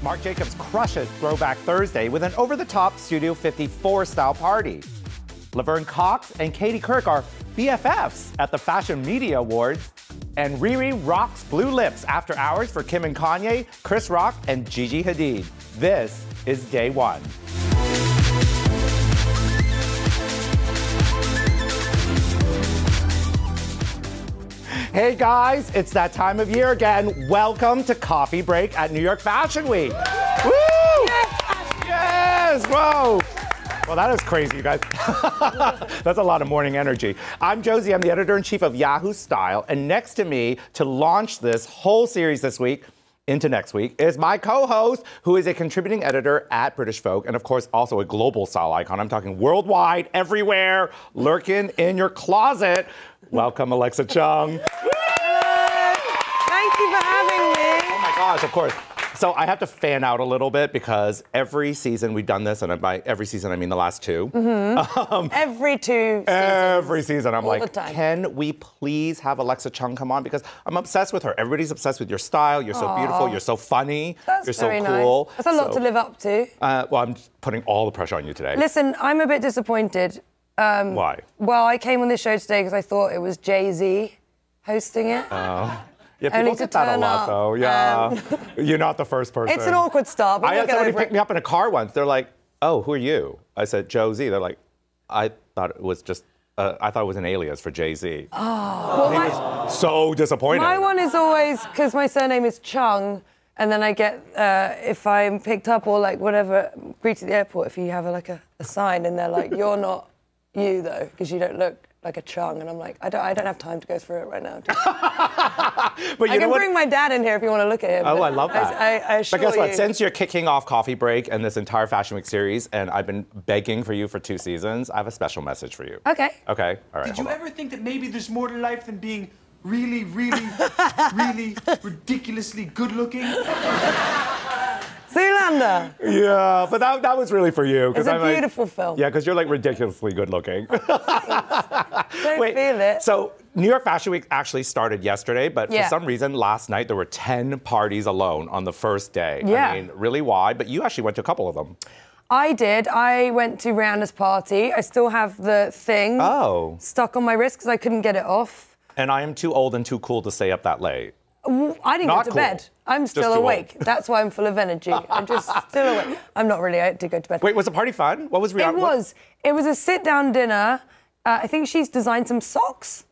Marc Jacobs crushes Throwback Thursday with an over-the-top Studio 54-style party. Laverne Cox and Katie Couric are BFFs at the Fashion Media Awards. And Riri rocks blue lips after hours for Kim and Kanye, Chris Rock, and Gigi Hadid. This is day one. Hey guys, it's that time of year again. Welcome to Coffee Break at New York Fashion Week. Woo! Yes! Whoa! Well, that is crazy, you guys. That's a lot of morning energy. I'm Josie. I'm the editor-in-chief of Yahoo Style. And next to me to launch this whole series this week into next week is my co-host, who is a contributing editor at British Vogue and, of course, also a global style icon. I'm talking worldwide, everywhere, lurking in your closet. Welcome, Alexa Chung. Thank you for having me. Oh, my gosh, of course. So I have to fan out a little bit because every season we've done this, and by every season I mean the last two. Mm-hmm. Every two seasons. Every season I'm all like, the time. Can we please have Alexa Chung come on? Because I'm obsessed with her. Everybody's obsessed with your style. You're so beautiful. You're so funny. That's you're so very cool. Nice. That's a lot to live up to. Well, I'm putting all the pressure on you today. Listen, I'm a bit disappointed. Why? Well, I came on this show today because I thought it was Jay-Z hosting it. Yeah, people get that a lot, though. Yeah. You're not the first person. It's an awkward start, but I had somebody pick me up in a car once. They're like, oh, who are you? I said, Josie. They're like, I thought it was just, I thought it was an alias for Jay-Z. Oh. Well, he was so disappointed. My one is always, because my surname is Chung, and then I get, if I'm picked up or like whatever, greeted at the airport, if you have a sign and they're like, you're not you though, because you don't look like a Chung, and I'm like, I don't have time to go through it right now. But I can bring my dad in here if you want to look at him. Oh, I love that. I assure But guess what? you. Since you're kicking off Coffee Break and this entire Fashion Week series, and I've been begging for you for 2 seasons, I have a special message for you. Okay. Okay? All right, Did you ever think that maybe there's more to life than being really, really, really ridiculously good looking? Zoolander. Yeah, but that was really for you. It's a beautiful film. Yeah, because you're like ridiculously good looking. Don't feel it. So New York Fashion Week actually started yesterday, but Yeah. for some reason last night there were 10 parties alone on the first day. Yeah. I mean, really why? But you actually went to a couple of them. I did. I went to Rihanna's party. I still have the thing stuck on my wrist because I couldn't get it off. And I am too old and too cool to stay up that late. I didn't Not go to cool. bed. I'm Just still too awake. old. That's why I'm full of energy. I'm just still awake. I'm not really. I did go to bed. Wait, was the party fun? What was Rihanna? It was a sit-down dinner. I think she's designed some socks.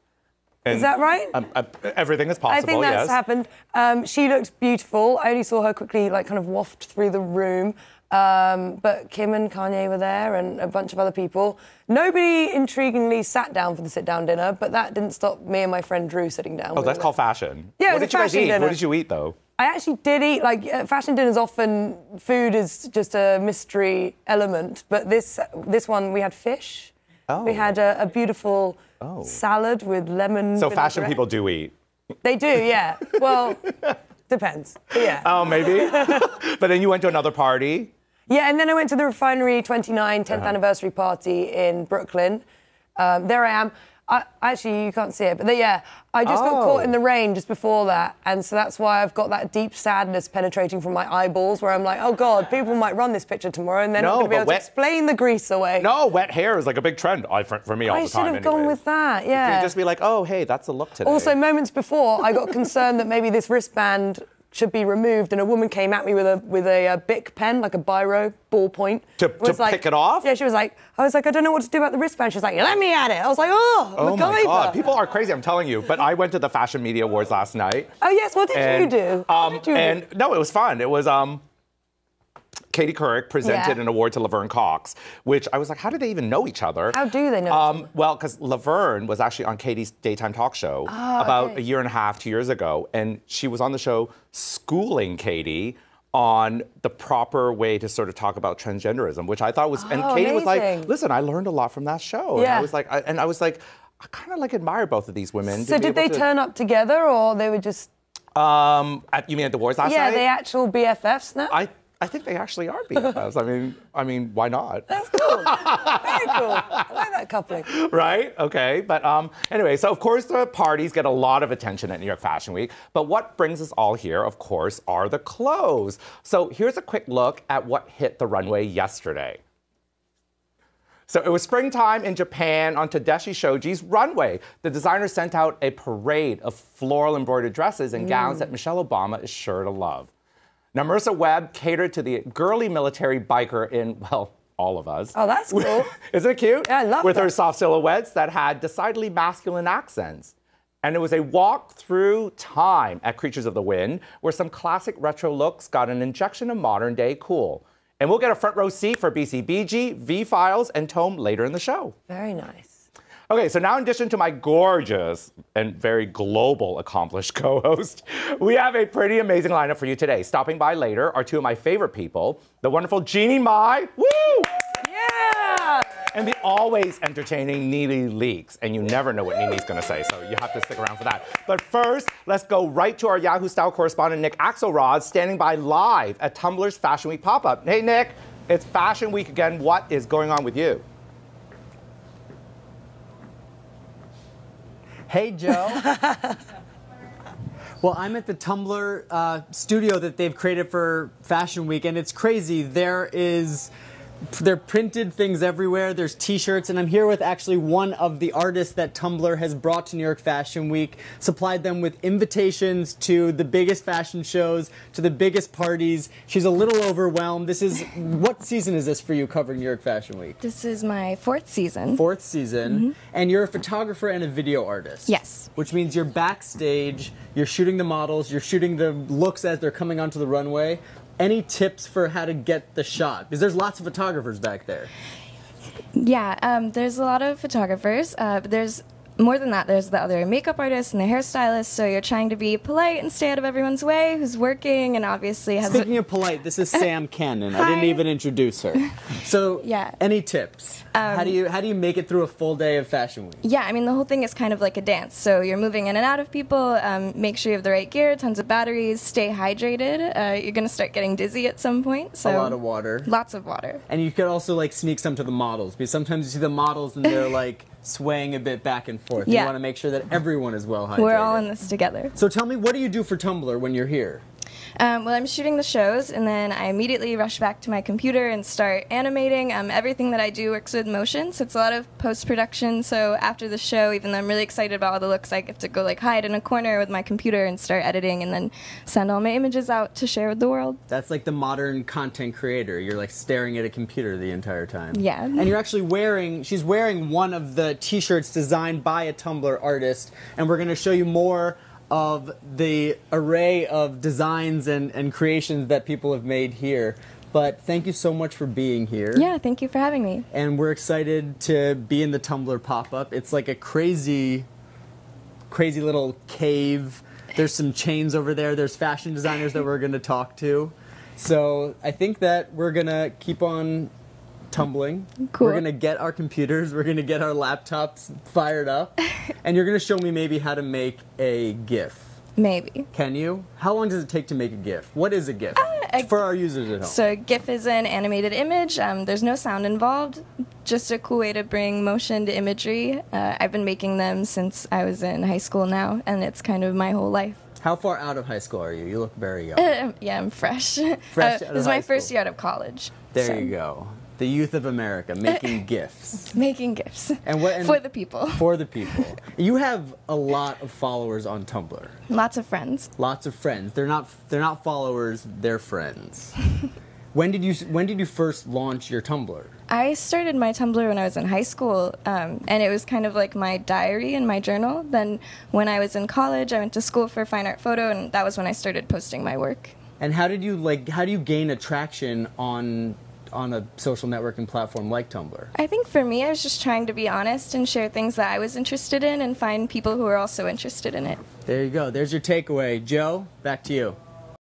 Is that right? Everything is possible, I think that's yes. happened. She looked beautiful. I only saw her quickly, kind of waft through the room. But Kim and Kanye were there and a bunch of other people. Nobody, intriguingly, sat down for the sit-down dinner, but that didn't stop me and my friend Drew sitting down. Oh, that's called fashion. Yeah, What it was did you a guys fashion eat? dinner. What did you eat, though? I actually did eat, fashion dinners often, food is just a mystery element, but this one, we had fish. Oh. We had a beautiful salad with lemon So fashion vinaigrette. people do eat. They do, yeah. Well, depends, but yeah. Oh, maybe? But then you went to another party. Yeah, and then I went to the Refinery 29 10th anniversary party in Brooklyn. There I am. Actually, you can't see it, but I just got caught in the rain just before that, and so that's why I've got that deep sadness penetrating from my eyeballs, where I'm like, oh God, people might run this picture tomorrow, and they're not going to be able to explain the grease away. No, wet hair is like a big trend for me all the time. I should have gone with that, yeah. You could just be like, oh, hey, that's the look today. Also, moments before, I got concerned that maybe this wristband should be removed, and a woman came at me with a Bic pen, like a biro, ballpoint. To pick it off? Yeah, she was like, I don't know what to do about the wristband. She was like, let me at it. I was like, oh my God. People are crazy, I'm telling you. But I went to the Fashion Media Awards last night. Oh, yes, what did you do? No, it was fun. It was Katie Couric presented an award to Laverne Cox, which I was like, how do they even know each other? How do they know? Well, because Laverne was actually on Katie's daytime talk show about a year and a half, 2 years ago, and she was on the show schooling Katie on the proper way to sort of talk about transgenderism, which I thought was, and Katie was like, listen, I learned a lot from that show. Yeah. And I was like, I kind of admire both of these women. So did they turn up together, or they were just... you mean at the awards last night? Yeah, they actual BFFs now? I think they actually are BFFs. I mean, why not? That's cool. Very cool. I like that coupling. Right? Okay. But anyway, so of course the parties get a lot of attention at New York Fashion Week. But what brings us all here, of course, are the clothes. So here's a quick look at what hit the runway yesterday. So it was springtime in Japan on Tadashi Shoji's runway. The designer sent out a parade of floral embroidered dresses and gowns that Michelle Obama is sure to love. Now, Marissa Webb catered to the girly military biker in, well, all of us. Oh, that's cool. Isn't it cute? Yeah, I love With that. her soft silhouettes that had decidedly masculine accents. And it was a walk through time at Creatures of the Wind, where some classic retro looks got an injection of modern day cool. And we'll get a front row seat for BCBG, V-Files, and Tome later in the show. Very nice. Okay, so now in addition to my gorgeous and very global accomplished co-host, we have a pretty amazing lineup for you today. Stopping by later are two of my favorite people, the wonderful Jeannie Mai, woo! Yeah! And the always entertaining Neely Leakes. And you never know what Neely's gonna say, so you have to stick around for that. But first, let's go right to our Yahoo Style correspondent, Nick Axelrod, standing by live at Tumblr's Fashion Week pop-up. Hey, Nick, it's Fashion Week again. What is going on with you? Hey, Joe. Well, I'm at the Tumblr studio that they've created for Fashion Week, and it's crazy. They're printed things everywhere. There's T-shirts, and I'm here with actually one of the artists that Tumblr has brought to New York Fashion Week, supplied them with invitations to the biggest fashion shows, to the biggest parties. She's a little overwhelmed. What season is this for you covering New York Fashion Week? This is my 4th season. 4th season, and you're a photographer and a video artist. Yes. Which means you're backstage, you're shooting the models, you're shooting the looks as they're coming onto the runway. Any tips for how to get the shot? Because there's lots of photographers back there. Yeah, there's a lot of photographers, but there's more than that. There's the other makeup artists and the hairstylists, so you're trying to be polite and stay out of everyone's way, who's working and obviously has... Speaking of polite, this is Sam Cannon. I Hi. didn't even introduce her. So, Yeah. Any tips? How do you make it through a full day of Fashion Week? Yeah, I mean, the whole thing is kind of like a dance. So you're moving in and out of people, make sure you have the right gear, tons of batteries, stay hydrated. You're going to start getting dizzy at some point. So A lot of water. Lots of water. And you could also like sneak some to the models, because sometimes you see the models and they're like swaying a bit back and forth. Yeah. You want to make sure that everyone is well hydrated. We're all in this together. So tell me, what do you do for Tumblr when you're here? Well, I'm shooting the shows, and then I immediately rush back to my computer and start animating. Everything that I do works with motion, so it's a lot of post-production. So after the show, even though I'm really excited about all the looks, I get to go like hide in a corner with my computer and start editing, and then send all my images out to share with the world. That's like the modern content creator. You're like staring at a computer the entire time. Yeah. And you're actually she's wearing one of the t-shirts designed by a Tumblr artist, and we're going to show you more of the array of designs and creations that people have made here. But thank you so much for being here. Yeah, thank you for having me. And we're excited to be in the Tumblr pop-up. It's like a crazy little cave. There's some chains over there. There's fashion designers that we're going to talk to. So I think that we're going to keep on tumbling. Cool. We're going to get our computers. We're going to get our laptops fired up. And you're going to show me maybe how to make a GIF. Maybe. Can you? How long does it take to make a GIF? What is a GIF? For our users at home. So GIF is an animated image. There's no sound involved. Just a cool way to bring motion to imagery. I've been making them since I was in high school now, and it's kind of my whole life. How far out of high school are you? You look very young. Yeah, I'm fresh. Fresh out of This is high my first school. year out of college. There so. you go. The youth of America making GIFs. Making GIFs. And for the people. For the people. You have a lot of followers on Tumblr. Lots of friends. Lots of friends. They're not followers, they're friends. When did you first launch your Tumblr? I started my Tumblr when I was in high school, and it was kind of like my diary and my journal. Then when I was in college, I went to school for fine art photo, and that was when I started posting my work. And how do you gain attraction on a social networking platform like Tumblr? I think for me, I was just trying to be honest and share things that I was interested in and find people who are also interested in it. There you go. There's your takeaway. Joe, back to you.